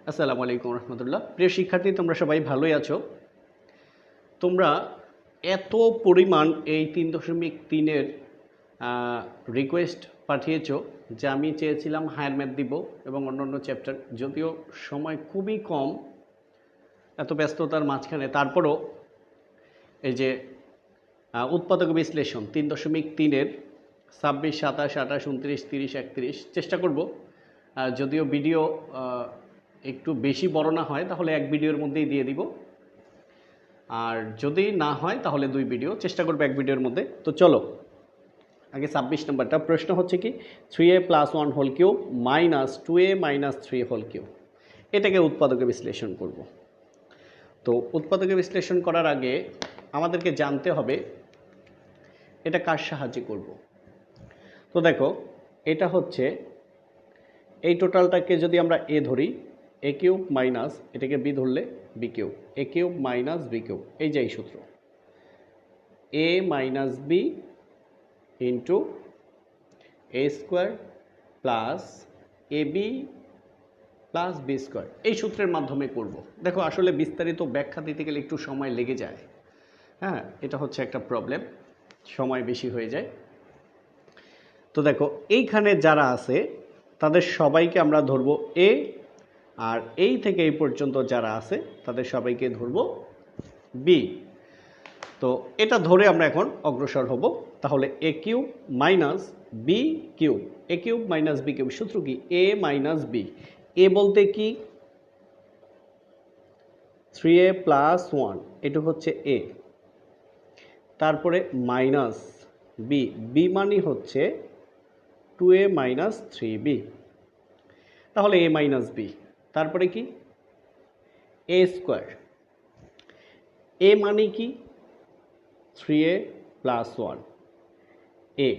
আসসালামু আলাইকুম রহমতুল্লাহ। প্রিয় শিক্ষার্থী, তোমরা সবাই ভালোই আছো। তোমরা এত পরিমাণ এই 3.3-এর রিকোয়েস্ট পাঠিয়েছো যে আমি চেয়েছিলাম হায়ার ম্যাথ দিব এবং অন্যান্য চ্যাপ্টার, যদিও সময় খুবই কম এত ব্যস্ততার মাঝখানে, তারপরও এই যে উৎপাদক বিশ্লেষণ 3.3-এর 26, 27, 28, 29, 30, 31 চেষ্টা করব। যদিও ভিডিও একটু বেশি বড় না হয় তাহলে এক ভিডিওর মধ্যেই দিয়ে দিব, আর যদি না হয় তাহলে 2 ভিডিও চেষ্টা করবো এক ভিডিওর মধ্যে। তো চলো আগে 26 নম্বরটা। প্রশ্ন হচ্ছে কি 3a + 1 whole cube minus 2a minus 3 whole cube, এটাকে উৎপাদকে বিশ্লেষণ করব। তো উৎপাদকে বিশ্লেষণ করার আগে আমাদেরকে জানতে হবে এটা কার সাহায্যে করব। তো দেখো, এটা হচ্ছে এই টোটালটাকে যদি আমরা এ ধরি, এ কিউব মাইনাস এটাকে বি ধরলে বি কিউব, এ কিউব মাইনাস বি কিউব, এই যে এই সূত্র এ minus B into A square plus A B plus b square, এই সূত্রের মাধ্যমে করব। দেখো, আসলে বিস্তারিত ব্যাখ্যা দিতে গেলে একটু সময় লেগে যায়। হ্যাঁ, এটা হচ্ছে একটা প্রবলেম, সময় বেশি হয়ে যায়। তো দেখো, এইখানে যারা আছে তাদের সবাইকে আমরা ধরবো এ, আর এই থেকে এই পর্যন্ত যারা আছে তাদের সবাইকে ধরব বি। তো এটা ধরে আমরা এখন অগ্রসর হব। তাহলে এ কিউব মাইনাস বি কিউব, এ কিউব মাইনাস বি কিউব, সূত্র কি এ মাইনাস বি। এ বলতে কি 3a + 1, এটুকু হচ্ছে এ। তারপরে মাইনাস বি, বি মানে হচ্ছে 2a মাইনাস 3b। তাহলে এ মাইনাস বি, তারপরে কি এ স্কোয়ার, এ মানে কি 3a + 1 এ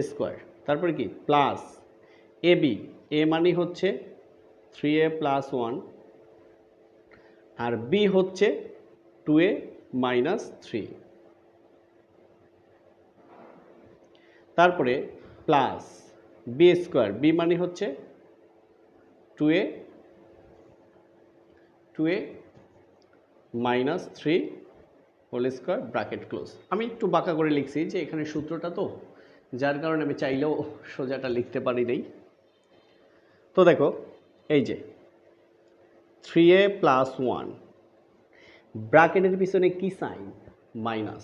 স্কোয়ার, তারপরে কি প্লাস এ বি, এ মানে হচ্ছে 3a + 1 আর বি হচ্ছে 2a মাইনাস 3, তারপরে প্লাস বি স্কোয়ার, বি মানে হচ্ছে 2a minus 3 whole square bracket close. আমি একটু বাঁকা করে লিখছি যে এখানে সূত্রটা, তো যার কারণে আমি চাইলেও সোজাটা লিখতে পারি নাই। তো দেখো, এই যে 3a + 1, ব্র্যাকেটের পিছনে কি সাইন? মাইনাস।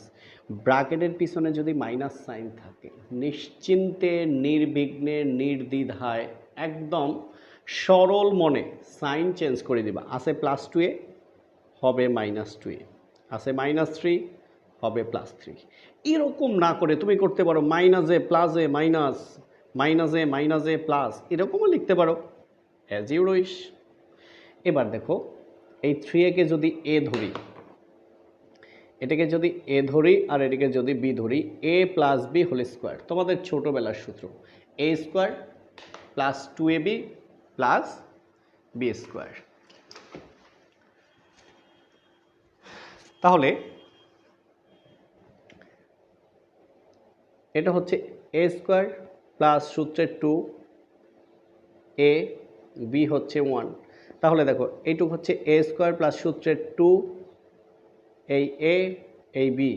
ব্র্যাকেটের পিছনে যদি মাইনাস সাইন থাকে, নিশ্চিন্তে, নির্বিঘ্নে, নির্দ্বিধায়, একদম সরল মনে সাইন চেঞ্জ করে দিবা। আছে +2a হবে -2a, আছে -3 হবে +3। এরকম না করে তুমি করতে পারো -a + a minus, -a - a plus, এরকমও লিখতে পারো, অ্যাজ ইউ উইশ। এবার দেখো, এই 3a কে যদি এ ধরি, এটাকে যদি এ ধরি আর এটাকে যদি বি ধরি, a + b হোল স্কোয়ার, তোমাদের ছোটোবেলার সূত্র a square plus 2ab plus b square. তাহলে এটা হচ্ছে এ স্কোয়ার প্লাস সূত্রের 2, এ, বি হচ্ছে 1। তাহলে দেখো, এইটুকু হচ্ছে এ স্কোয়ার প্লাস সূত্রের 2, এই এ, এই বি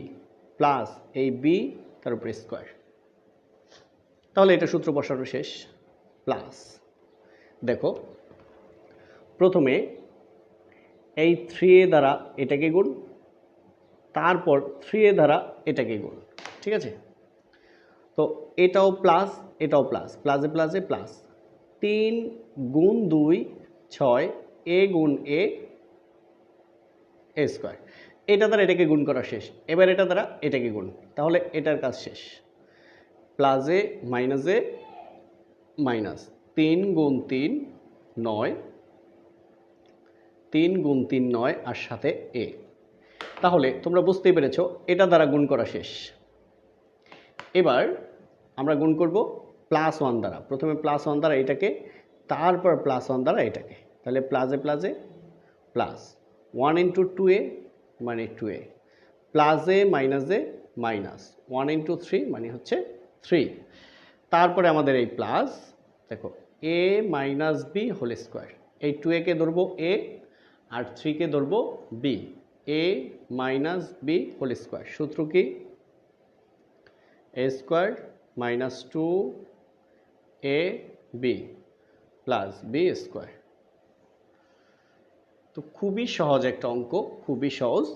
প্লাস এই বি, তার উপরে স্কোয়ার। তাহলে এটা সূত্র বসানো শেষ। প্লাস দেখো, প্রথমে এই 3a দ্বারা এটাকে গুণ, তারপর 3a দ্বারা এটাকে গুণ, ঠিক আছে? তো এটাও প্লাস, এটাও প্লাস, প্লাসে প্লাসে প্লাস, 3 গুণ 2 6, এ গুণ এ স্কোয়ার। এটা দ্বারা এটাকে গুণ করা শেষ, এবার এটা দ্বারা এটাকে গুণ, তাহলে এটার কাজ শেষ। প্লাসে মাইনাসে মাইনাস, 3 গুণ 3 9, 3 গুণ 3 9, আর সাথে এ। তাহলে তোমরা বুঝতেই পেরেছ এটা দ্বারা গুণ করা শেষ। এবার আমরা গুণ করব +1 দ্বারা। প্রথমে +1 দ্বারা এটাকে, তারপর +1 দ্বারা এটাকে। তাহলে প্লাসে প্লাসে প্লাস, 1 × 2a মানে 2a, প্লাসে মাইনাসে মাইনাস, 1 × 3 মানে হচ্ছে 3। তারপরে আমাদের এই প্লাস, দেখো a - b হোল স্কোয়ার, এই 2a কে ধরবো a আর 3 কে ধরবো b, a মাইনাস b হোল স্কোয়ার। সূত্র কি? a square minus 2ab plus b square. তো খুবই সহজ একটা অঙ্ক, খুবই সহজ।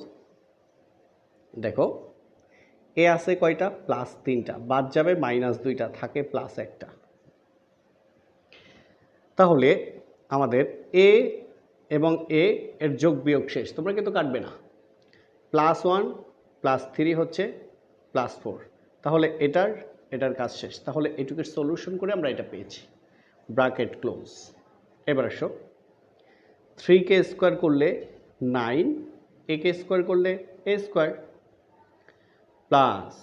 দেখো এ আছে কয়টা? প্লাস 3টা, বাদ যাবে মাইনাস 2টা, থাকে প্লাস 1টা। তাহলে আমাদের এ এবং এ এর যোগ বিয়োগ শেষ, তোমরা কিন্তু কাটবে না। +1 +3 হচ্ছে +4, তাহলে এটার কাজ শেষ। তাহলে এটুকুর সলিউশন করে আমরা এটা পেয়েছি, ব্র্যাকেট ক্লোজ। এবার আসো 3কে স্কোয়ার করলে 9, একে স্কোয়ার করলে a স্কোয়ার, প্লাস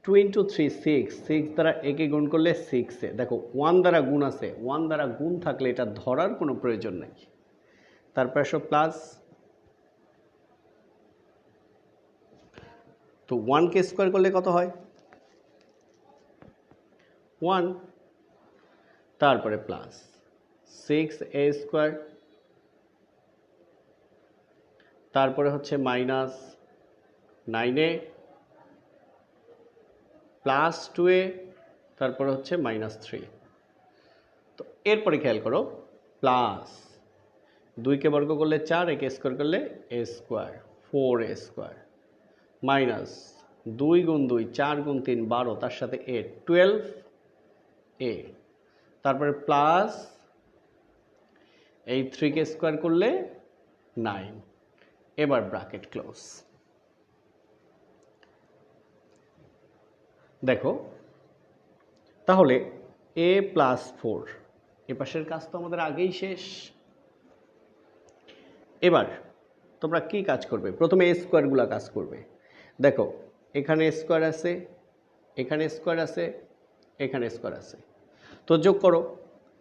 2 × 3 6, 6 দ্বারা একে গুণ করলে 6 দেখো 1 দ্বারা গুণ আছে, 1 দ্বারা গুণ থাকলে এটা ধরার কোনো প্রয়োজন নেই। তারপর আসো প্লাস, তো 1কে স্কোয়ার করলে কত হয়? 1, তারপরে প্লাস 6a স্কোয়ার, তারপরে হচ্ছে মাইনাস 9a প্লাস 2a, তারপরে হচ্ছে -3। তো এরপরে খেয়াল করো, প্লাস 2কে বর্গ করলে 4, একে স্কোয়ার করলে a square, 4a square, minus 2 × 2 4 × 3 12, তার সাথে a 12a, তারপরে প্লাস এই 3কে স্কোয়ার করলে 9। এবার ব্র্যাকেট ক্লোজ। দেখো তাহলে a + 4, এ পাশের কাজ তো আমাদের আগেই শেষ। এবার তোমরা কি কাজ করবে? প্রথমে a স্কোয়ারগুলো কাজ করবে। দেখো এখানে স্কোয়ার আছে, এখানে স্কোয়ার আছে, এখানে স্কোয়ার আছে, তো যোগ করো।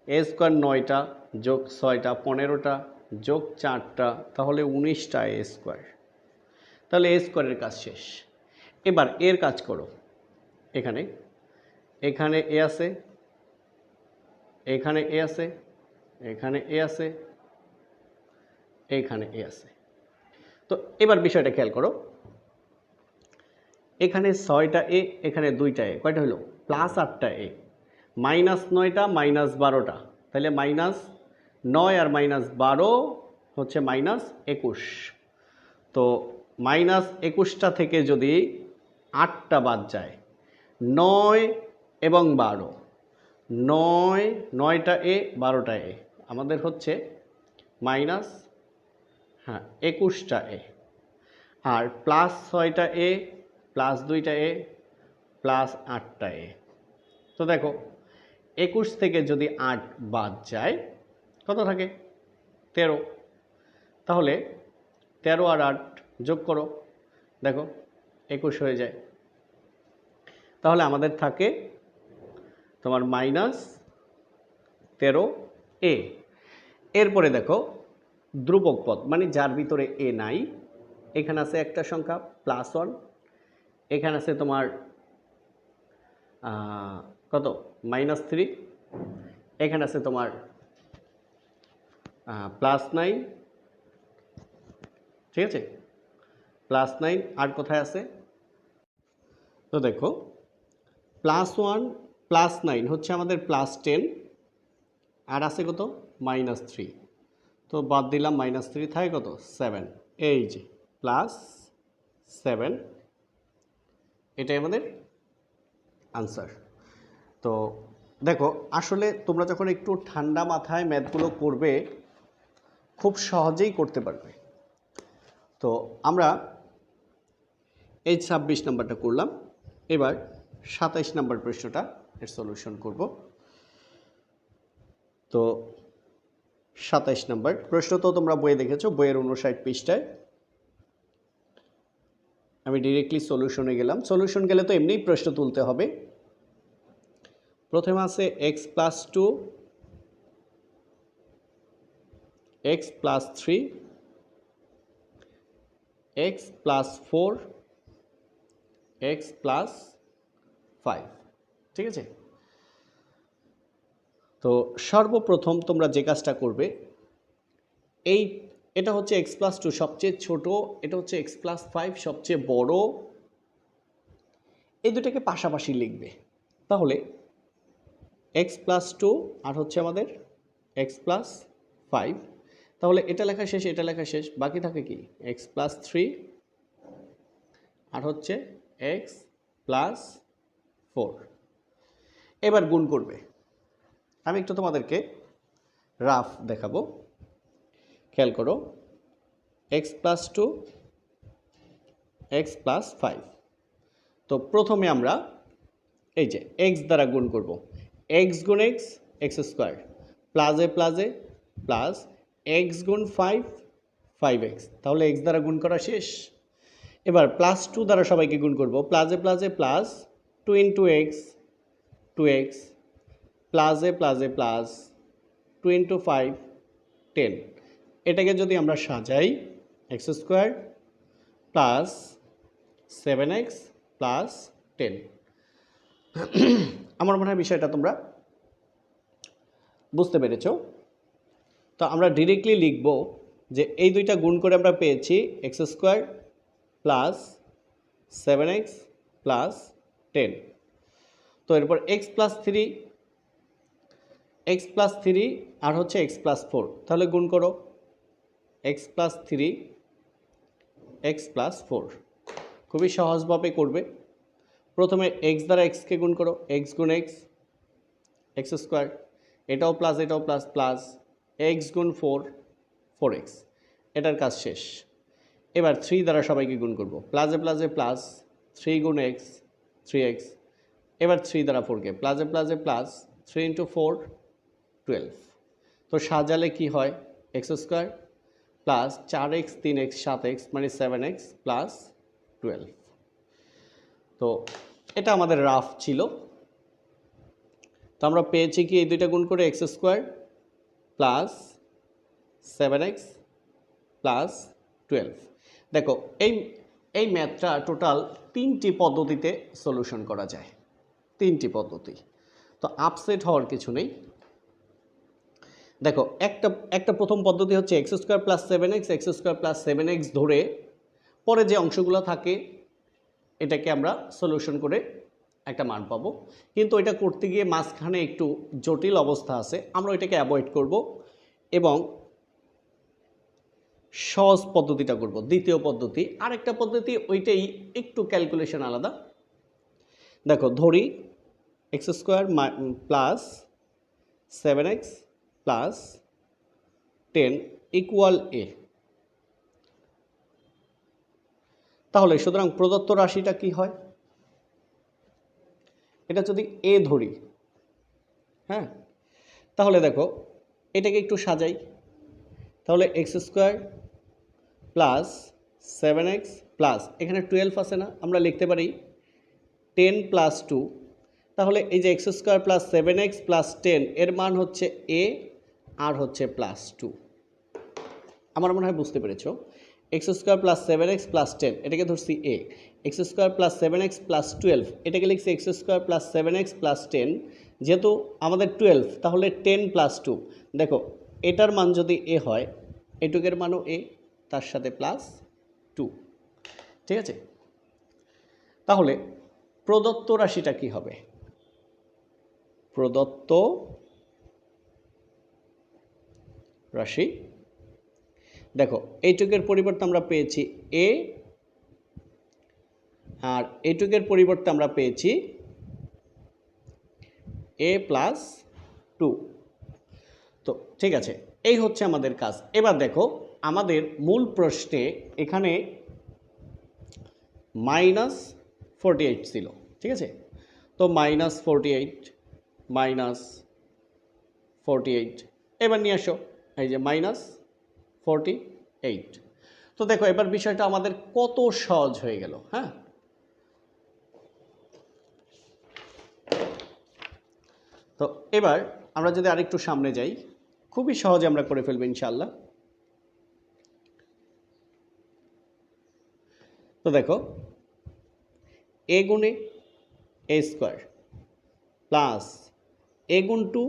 a স্কোয়ার 9টা যোগ 6টা 15টা যোগ 4টা, তাহলে 19টা a স্কোয়ার। তাহলে a স্কোয়ারের কাজ শেষ। এবার এর কাজ করো। এখানে a আছে, এখানে a আছে, এখানে a আছে, এখানে a আছে। তো এবার বিষয়টা খেয়াল করো, এখানে 6টা a, এখানে 2টা a, কয়টা হলো? প্লাস 8টা a, মাইনাস 9টা মাইনাস 12টা, তাহলে -9 আর -12 হচ্ছে -21। তো -21টা থেকে যদি 8টা বাদ যায়, 9 এবং 12, 9টা a 12টা a, আমাদের হচ্ছে -21টা a, আর প্লাস 6টা a প্লাস 2টা a প্লাস 8টা a। তো দেখো 21 থেকে যদি 8 বাদ যায় কত থাকে? 13। তাহলে 13 আর 8 যোগ করো, দেখো 21 হয়ে যায়। তাহলে আমাদের থাকে তোমার -13a। এরপরে দেখো ধ্রুবক পদ, মানে যার ভিতরে a নাই, এখানে আছে একটা সংখ্যা +1, এখানে আছে তোমার কত -3, এখানে আছে তোমার +9, ঠিক আছে, +9। আর কোথায় আছে? তো দেখো +1 +9 হচ্ছে আমাদের +10, আর আছে কত? -3, তো বাদ দিলাম -3, থাকে কত? 7। এই যে +7, এটাই আমাদের আনসার। তো দেখো আসলে তোমরা যখন একটু ঠান্ডা মাথায় ম্যাথগুলো করবে খুব সহজেই করতে পারবে। তো আমরা এই 26 নাম্বারটা করলাম, এবার 27 নাম্বার প্রশ্নটা এর সলিউশন করব। তো 27 নাম্বার প্রশ্ন তো তোমরা বইয়ে দেখেছো, বইয়ের 59 পৃষ্ঠায়। আমি ডিরেক্টলি সলিউশনে গেলাম। সলিউশন গেলে তো এমনিই প্রশ্ন তুলতে হবে। প্রথমে আছে x + 2, x + 3, x + 4, x + 5, ঠিক আছে। তো সর্বপ্রথম তোমরা যে কাজটা করবে, এটা হচ্ছে x+2 সবচেয়ে ছোট, এটা হচ্ছে x+5 সবচেয়ে বড়, এই দুটাকে পাশাপাশি লিখবে। তাহলে x+2 আর হচ্ছে আমাদের x+5, তাহলে এটা লেখা শেষ, এটা লেখা শেষ, বাকি থাকে কি x+3 আর হচ্ছে x+4। এবার গুণ করবে। আমি একটু তোমাদেরকে রাফ দেখাবো, খেয়াল করো, x+2 x+5। তো প্রথমে আমরা এই যে x দ্বারা গুণ করব, x গুণ x x² plus a plus x গুণ 5 5x, তাহলে x দ্বারা গুণ করা শেষ। এবার +2 দ্বারা সবাইকে গুণ করব, plus a plus 2 into x 2x plus a plus 2 into 5 10। এটাকে যদি আমরা সাজাই x² প্লাস 7x প্লাস 10, আমার মনে হয় বিষয়টা তোমরা বুঝতে পেরেছ। তো আমরা ডিরেক্টলি লিখব যে এই দুইটা গুণ করে আমরা পেয়েছি x² প্লাস 7x প্লাস 10। তো এরপর x+3 আর হচ্ছে x+4, তাহলে গুণ করো x+3 x+4, খুবই সহজভাবে করবে। প্রথমে x দ্বারা x কে গুণ করো, x গুণ x x², এটাও প্লাস এটাও প্লাস প্লাস x গুণ 4 4x, এটার কাজ শেষ। এবার 3 দ্বারা সবাইকে গুণ করব, প্লাস এ প্লাস 3 গুণ x 3x, এবার 3 দ্বারা 4কে প্লাস এ প্লাস 3 ইন্টু 4 12। তো সাজালে কি হয় x² plus 4x 3x 7x মানে 7x প্লাস 12। তো এটা আমাদের রাফ ছিল। তো আমরা পেয়েছি কি এই দুইটা গুণ করে x² প্লাস 7x প্লাস 12। দেখো এই ম্যাথটা টোটাল 3টি পদ্ধতিতে সলিউশন করা যায়, 3টি পদ্ধতি। তো আপসেট হওয়ার কিছু নেই। দেখো একটা প্রথম পদ্ধতি হচ্ছে x² plus 7x x² plus 7x ধরে পরে যে অংশগুলো থাকে এটাকে আমরা সলিউশন করে একটা মান পাবো, কিন্তু এটা করতে গিয়ে মাঝখানে একটু জটিল অবস্থা আছে, আমরা এটাকে অ্যাভয়েড করব এবং সহজ পদ্ধতিটা করব, দ্বিতীয় পদ্ধতি। আরেকটা পদ্ধতি ওইটাই একটু ক্যালকুলেশন আলাদা। দেখো ধরি x² plus 7x plus 10 equal a। তাহলে সুতরাং প্রদত্ত রাশিটা কি হয়, এটা যদি a ধরি, হ্যাঁ, তাহলে দেখো এটাকে একটু সাজাই। তাহলে x² প্লাস 7x প্লাস এখানে 12 আছে না, আমরা লিখতে পারি 10 প্লাস 2। তাহলে এই যে x² প্লাস 7x প্লাস 10 এর মান হচ্ছে a আর হচ্ছে প্লাস 2। আমার মনে হয় বুঝতে পেরেছো। x² প্লাস 7x প্লাস 10 এটাকে ধরছি a, x² plus 7x plus 12 এটাকে লিখছি x² প্লাস 7x প্লাস 10, যেহেতু আমাদের 12 তাহলে 10 প্লাস 2। দেখো এটার মান যদি a হয় এটুকের মানও a, তার সাথে প্লাস 2, ঠিক আছে। তাহলে প্রদত্ত রাশিটা কি হবে, প্রদত্ত রাশি দেখো এইটুকের পরিবর্তে আমরা পেয়েছি a আর এইটুকের পরিবর্তে আমরা পেয়েছি a প্লাস 2। তো ঠিক আছে, এই হচ্ছে আমাদের কাজ। এবার দেখো আমাদের মূল প্রশ্নে এখানে -48 ছিল, ঠিক আছে। তো -48 এবার নিয়ে আসো, এই যে -48। তো দেখো এবার বিষয়টা আমাদের কত সহজ হয়ে গেল। হ্যাঁ, তো এবার আমরা যদি আরেকটু সামনে যাই, খুবই সহজে আমরা করে ফেলবো ইনশাআল্লাহ। তো দেখো a গুণে a² প্লাস a গুণ 2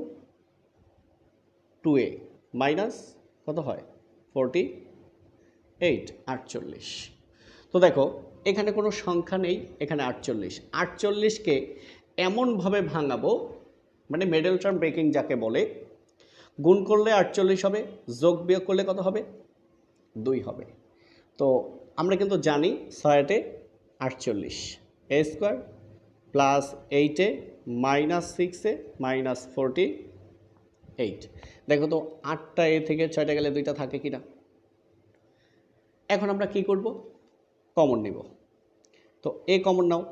2a মাইনাস কত হয় 48 48। তো দেখো এখানে কোনো সংখ্যা নেই, এখানে 48 48কে এমনভাবে ভাঙাবো, মানে মিডল টার্ম ব্রেকিং যাকে বলে, গুণ করলে 48 হবে, যোগ বিয়োগ করলে কত হবে 2 হবে। তো আমরা কিন্তু জানি 6 48 এ স্কোয়ার প্লাস 8 মাইনাস 6 মাইনাস 48। দেখো তো 8টা এ থেকে 6টা গেলে 2টা থাকে কিনা। এখন আমরা কি করব, কমন নিব। তো a common now,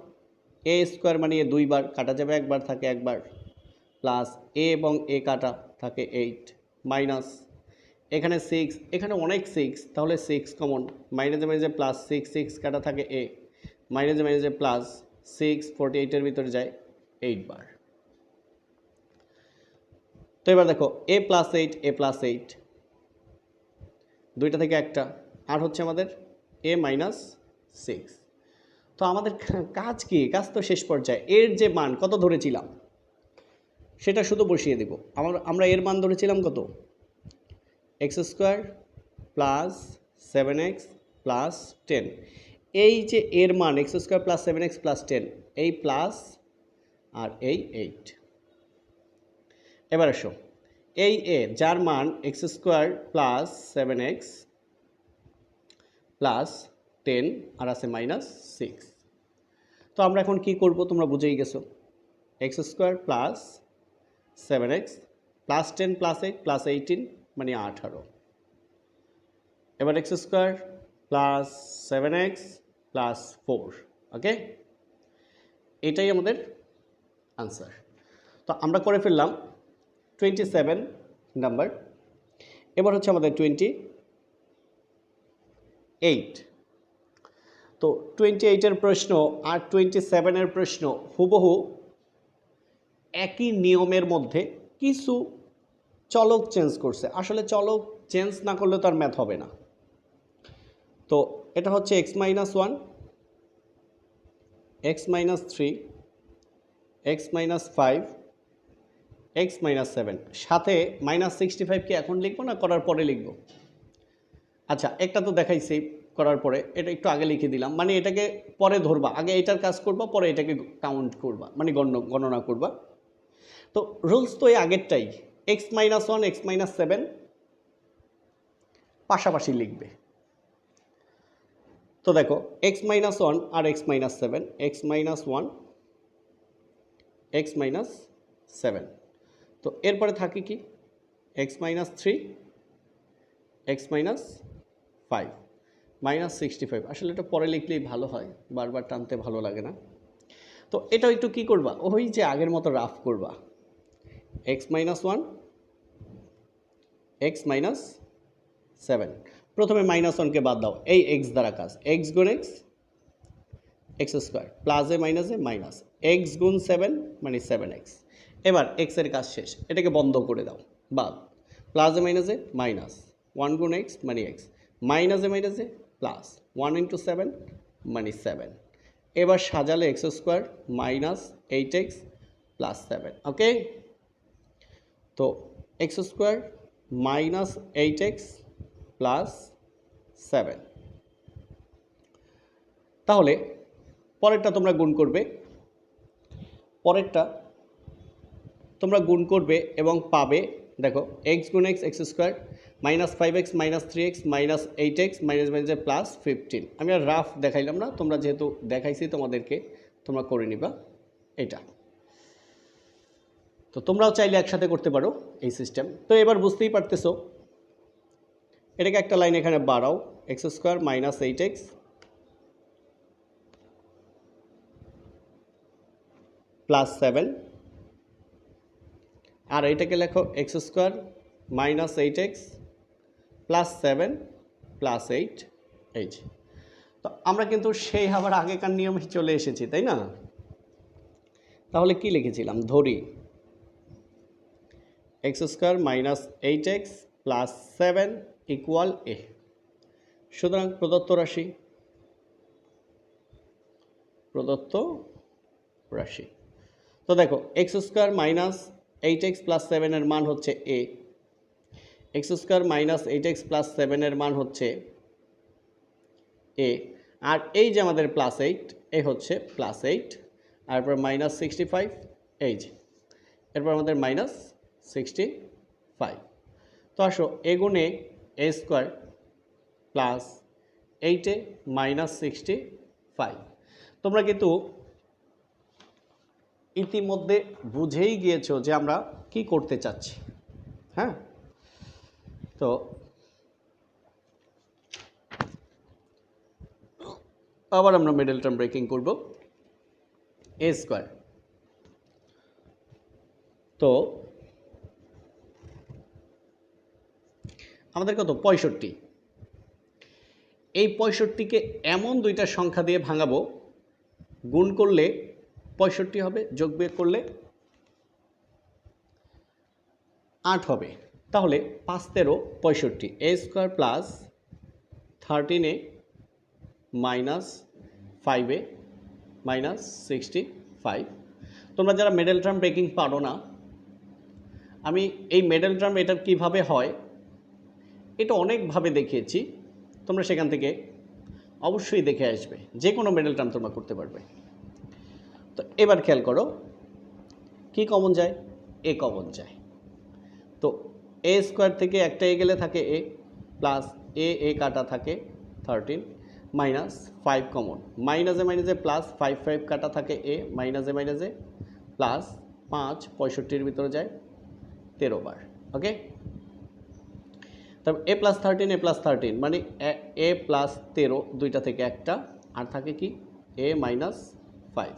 A square মানে এ 2 বার কাটা যাবে, একবার থাকে একবার, প্লাস এ এবং এ কাটা থাকে 8 মাইনাস এখানে 6, এখানে অনেক 6, তাহলে 6 কমন, মাইনাসে মাইনাসে প্লাস 6 6 কাটা থাকে এ, মাইনাসে মাইনাসে প্লাস 6 48-এর ভিতরে যায় 8 বার। তো এবার দেখো এ প্লাস 8 এ প্লাস 8, 2টা থেকে একটা, আর হচ্ছে আমাদের এ মাইনাস 6। তো আমাদের কাজ কি, কাজ তো শেষ পর্যায়ে। এর যে মান কত ধরেছিলাম সেটা শুধু বসিয়ে দেব। আমরা এর মান ধরেছিলাম কত, x square plus 7x plus 10। এই যে এর মান x square plus 7x plus 10, এই প্লাস আর এই 8। এবার আসো এই এ যার মান x square plus 7x plus 10 আর আছে মাইনাস 6। তো আমরা এখন কি করব তোমরা বুঝেই গেছো, x square plus 7x plus 10 plus 8 plus 18 মানে 18। এবার x square plus 7x plus 4, ওকে, এটাই আমাদের আনসার। তো আমরা করে ফেললাম 27 নাম্বার। এবার হচ্ছে আমাদের 28। তো 28-এর প্রশ্ন আর 27-এর প্রশ্ন হুবহু একই নিয়মের মধ্যে, কিছু চলক চেঞ্জ করছে। আসলে চলক চেঞ্জ না করলে তো আর ম্যাথ হবে না। তো এটা হচ্ছে x minus 1, x minus 3, x minus 5, x minus 7, সাথে মাইনাস 65কে এখন লিখবো না করার পরে লিখবো। আচ্ছা একটা তো দেখাইছি করার পরে, এটা একটু আগে লিখে দিলাম, মানে এটাকে পরে ধরবা, আগে এটার কাজ করবা পরে এটাকে কাউন্ট করবা, মানে গণনা করবা। তো রুলস তো এই আগেরটাই, x মাইনাস 1 x মাইনাস 7 পাশাপাশি লিখবে। তো দেখো x মাইনাস 1 আর x minus 7, x minus 1 x minus 7। তো এরপরে থাকে কি x minus 3 x minus 5 minus 65। আসলে এটা পরে লিখলেই ভালো হয়, বারবার টানতে ভালো লাগে না। তো এটা একটু কি করবা, ওই যে আগের মতো রাফ করবা, x মাইনাস 1 x মাইনাস 7। প্রথমে মাইনাস 1কে বাদ দাও, এই x দ্বারা কাজ, x গুণ x এক্স স্কোয়ার প্লাস এ মাইনাস এ মাইনাস x গুণ 7 মানে 7x। এবার x এর কাজ শেষ, এটাকে বন্ধ করে দাও, বাদ, প্লাস এ মাইনাস এ মাইনাস 1 গুণ x মানে x, মাইনাস এ মাইনাস এ প্লাস 1 ইন্টু 7 মানে 7। এবার সাজালে x square minus 8x plus 7, ওকে। তো x square minus 8x plus 7। তাহলে পরেরটা তোমরা গুণ করবে, পরেরটা তোমরা গুণ করবে এবং পাবে, দেখো x গুণ x x square minus 5x minus 3x minus 8x minus minus plus 15। আমি আর রাফ দেখাইলাম না, তোমরা যেহেতু দেখাইছি তোমাদেরকে, তোমরা করে নিবা এটা। তো তোমরাও চাইলে একসাথে করতে পারো এই সিস্টেম। তো এবার বুঝতেই পারতেছো, এটাকে একটা লাইন এখানে বাড়াও, x square minus 8x plus 7, আর এটাকে লেখো x square minus 8x plus 7 plus 8 H. তো আমরা কিন্তু সেই আবার আগেকার নিয়মে চলে এসেছি, তাই না? তাহলে কি লিখেছিলাম, ধরি x square minus 8x plus 7 equal a. সুতরাং প্রদত্ত রাশি। তো দেখো x square minus 8x plus 7 এর মান হচ্ছে a, x square minus 8x plus 7 এর মান হচ্ছে এ, আর এই যে আমাদের প্লাস 8 এ হচ্ছে প্লাস 8, আর এরপর মাইনাস 65 এই যে, এরপর আমাদের মাইনাস 65। তো আসো এ গুণে এ স্কোয়ার প্লাস 8 মাইনাস 65। তোমরা কিন্তু ইতিমধ্যে বুঝেই গিয়েছো যে আমরা কি করতে চাচ্ছি। হ্যাঁ, তো আবার আমরা মিডল টার্ম ব্রেকিং করব। এ স্কোয়ার, তো আমাদের কত 65, এই 65কে এমন দুইটা সংখ্যা দিয়ে ভাঙাবো, গুণ করলে 65 হবে, যোগ বিয়োগ করলে 8 হবে। তাহলে 5 13 65, a square plus 13a minus 5a minus 65। তোমরা যারা মিডল টার্ম ব্রেকিং পারো না, আমি এই মিডল টার্ম এটা কিভাবে হয় এটা অনেকভাবে দেখিয়েছি, তোমরা সেখান থেকে অবশ্যই দেখে আসবে, যে কোনো মিডল টার্ম তোমরা করতে পারবে। তো এবার খেয়াল করো কি কমন যায়, এ কমন যায়। তো এ স্কোয়ার থেকে একটা এ গেলে থাকে এ, প্লাস এ কাটা থাকে 13 মাইনাস 5 কমন, মাইনাসে মাইনাসে প্লাস 5 কাটা থাকে এ, মাইনাসে মাইনাসে প্লাস 5 65-র ভিতরে যায় 13 বার। ওকে, তবে এ প্লাস 13 মানে এ প্লাস 13 দুইটা থেকে একটা, আর থাকে কি এ মাইনাস 5।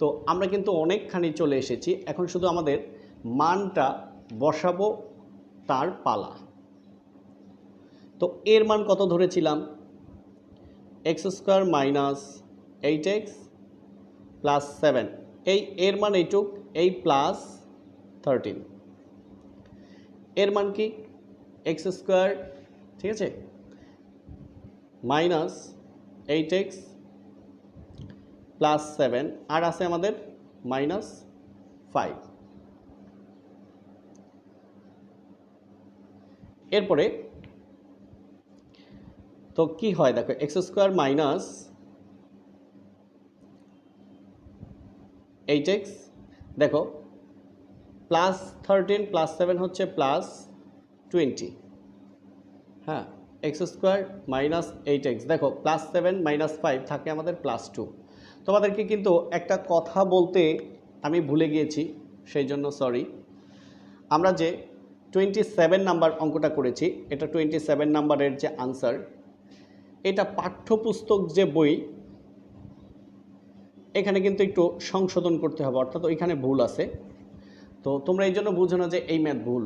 তো আমরা কিন্তু অনেকখানি চলে এসেছি, এখন শুধু আমাদের মানটা বসাবো, তার পালা। তো এর মান কত ধরেছিলাম, x square minus 8x plus 7, এই এর মান এইটুক, এই প্লাস 13, এর মান কি এক্স স্কোয়ার, ঠিক আছে, মাইনাস 8x প্লাস 7, আর আছে আমাদের মাইনাস 5। এরপরে তো কি হয় দেখো, এক্স স্কোয়ার মাইনাস 8x, দেখো প্লাস 13 প্লাস 7 হচ্ছে প্লাস 20। হ্যাঁ, এক্স স্কোয়ার মাইনাস 8x, দেখো প্লাস 7 মাইনাস 5 থাকে আমাদের প্লাস 2। তোমাদেরকে কিন্তু একটা কথা বলতে আমি ভুলে গিয়েছি, সেই জন্য সরি। আমরা যে 27 নাম্বার অঙ্কটা করেছি, এটা 27 নাম্বারের যে আনসার, এটা পাঠ্যপুস্তক যে বই, এখানে কিন্তু একটু সংশোধন করতে হবে, অর্থাৎ ওইখানে ভুল আছে। তো তোমরা এই জন্য বুঝো না যে এই ম্যাথ ভুল,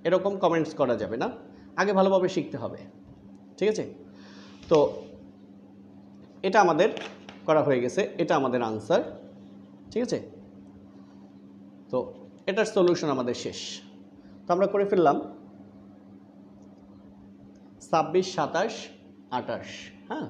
এরকম কমেন্টস করা যাবে না, আগে ভালোভাবে শিখতে হবে, ঠিক আছে। তো এটা আমাদের করা হয়ে গেছে, এটা আমাদের আনসার, ঠিক আছে। তো এটার সলিউশন আমাদের শেষ। তো আমরা করে ফেললাম 26, 27, 28। হ্যাঁ,